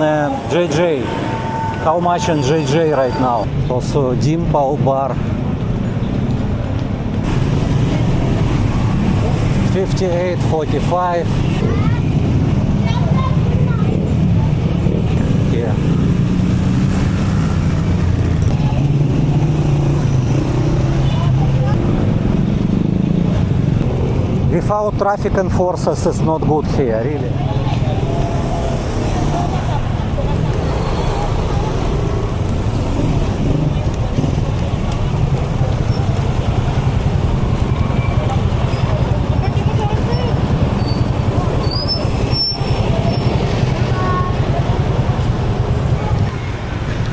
JJ. How much in JJ right now? Also Dimple bar. 58.45. Yeah. Without traffic enforcers it's not good here, really.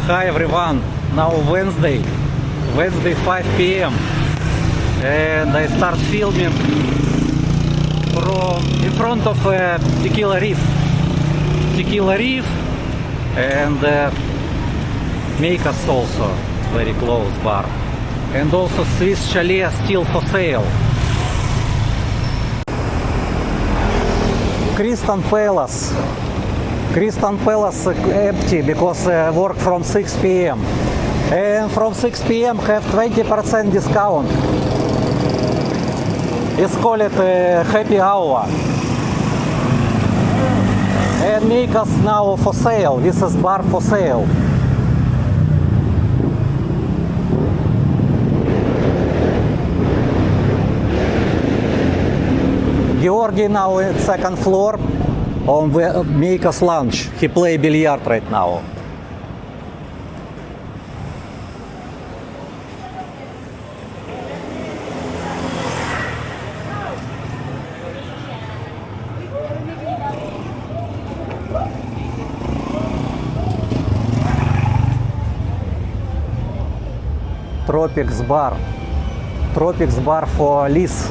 Hi everyone, now Wednesday 5 p.m. and I start filming from in front of Tequila Reef and Meikas also very close bar, and also Swiss Chalet still for sale. Crystal Palace empty because work from 6 p.m. and from 6 p.m. have 20% discount. It's called it happy hour. And make us now for sale. This is bar for sale. Georgi now at second floor on make us lunch. He play billiard right now. Tropics bar for Liz.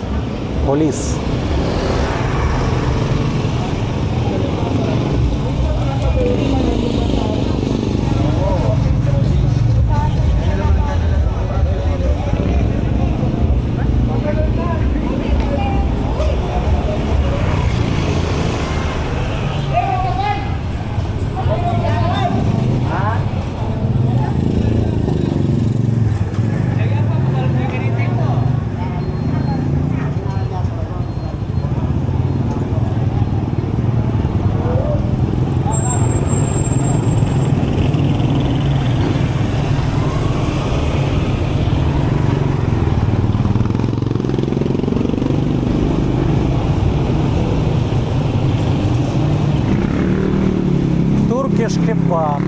Turkish kebab,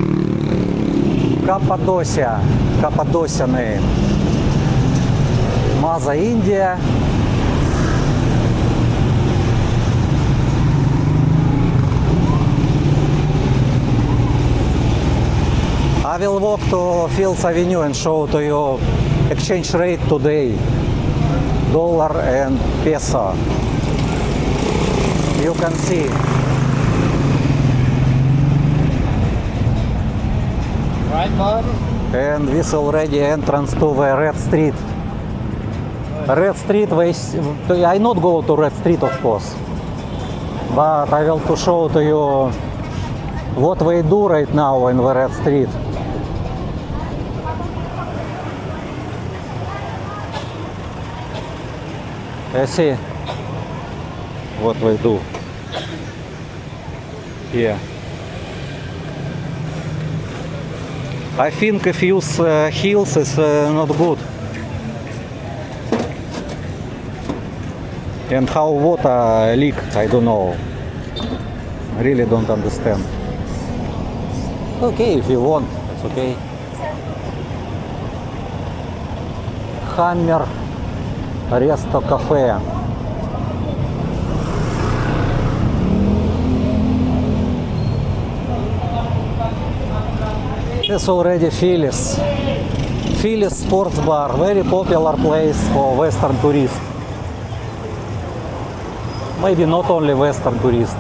Cappadocia name. Maza India. I will walk to Fields Avenue and show to you exchange rate today. Dollar and peso. You can see. Right, bud? And this already entrance to the Red Street. Red Street, I not go to Red Street of course, but I will to show to you what we do right now in the Red Street. You see what we do here. I think if use heels is not good. And how water leak, I don't know. Really don't understand. Okay, if you want, it's okay. Hammer Resto Cafe. It's already Phillies Sports Bar, very popular place for Western tourists. Maybe not only Western tourists.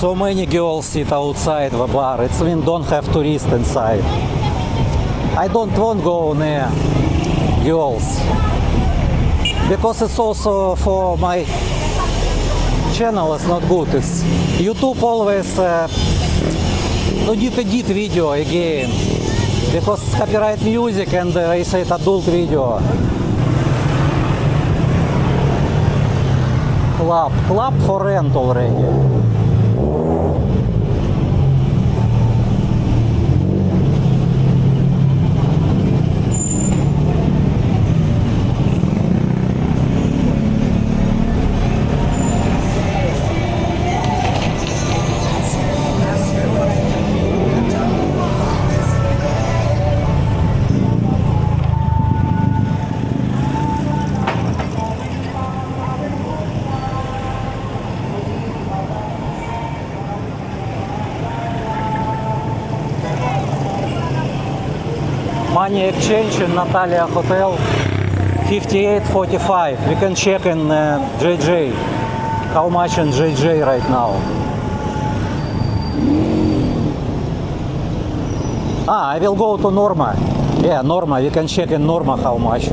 So many girls sit outside the bar. It's mean don't have tourists inside. I don't want go near girls because it's also for my channel is not good. It's YouTube always need edit video again because it's copyright music and they say it's adult video. Club for rent already. Money exchange in Natalia Hotel 58.45. We can check in JJ how much in JJ right now. I will go to Norma. Yeah, Norma. We can check in Norma how much.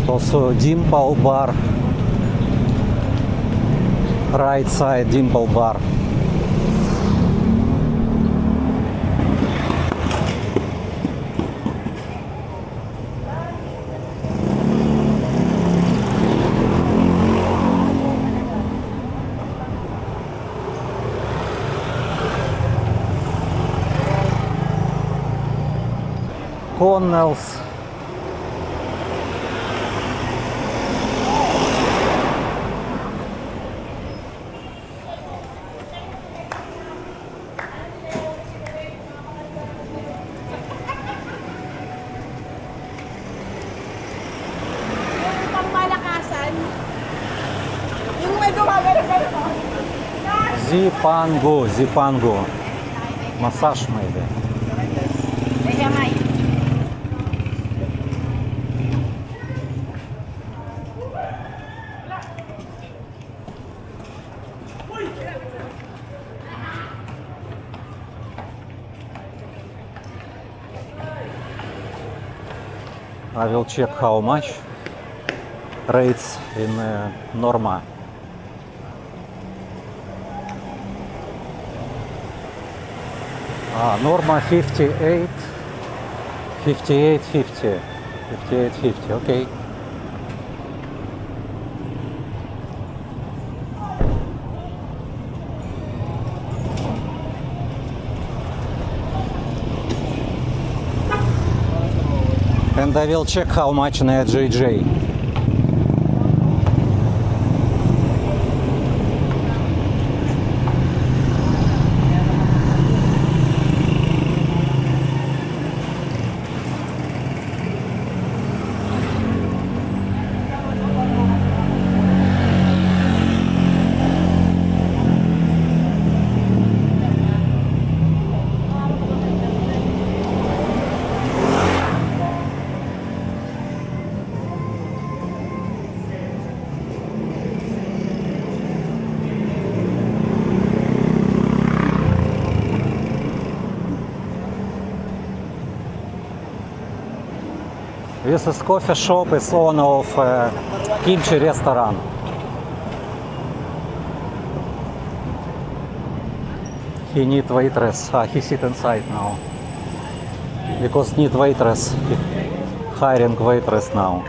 Also Dimple Bar, right side Dimple Bar. Connells. Zipango. Massage maybe. I will check how much rates in Norma. Norma 58, 58.50, 58.50, okay. And I will check how much in JJ. This is coffee shop, is owner of kimchi restaurant. He need waitress. He sit inside now. Because need waitress. He hiring waitress now.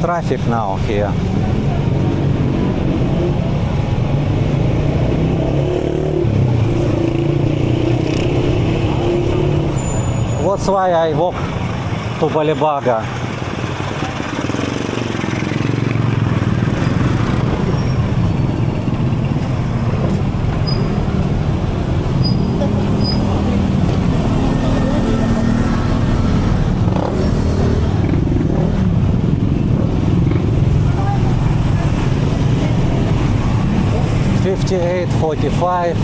traffic now here. That's why I walk to Balibaga. $58.45.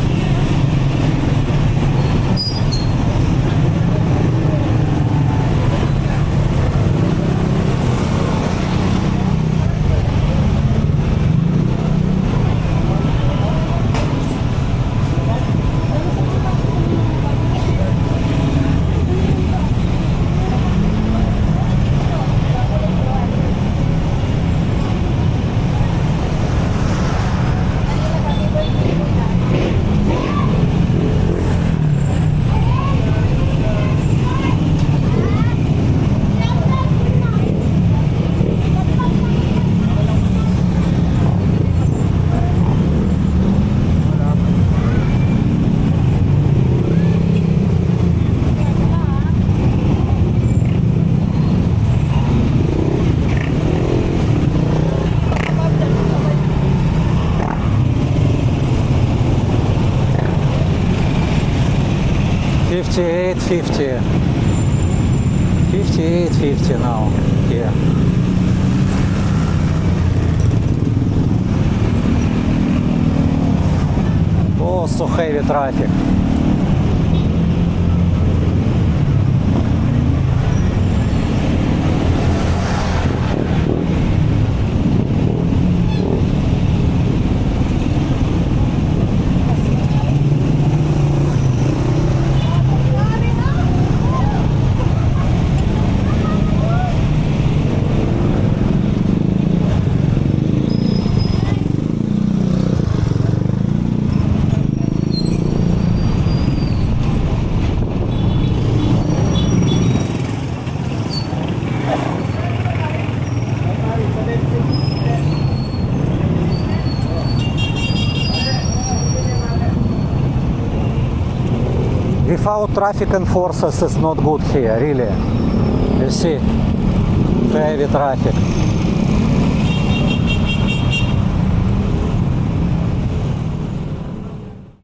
$58.50 now here. Oh, so heavy traffic. Without traffic enforcers it's not good here, really. You see, heavy traffic.